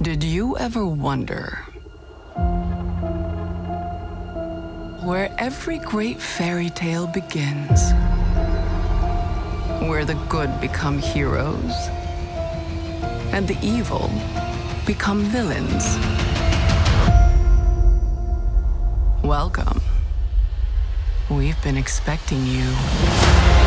Did you ever wonder where every great fairy tale begins? Where the good become heroes and the evil become villains? Welcome. We've been expecting you.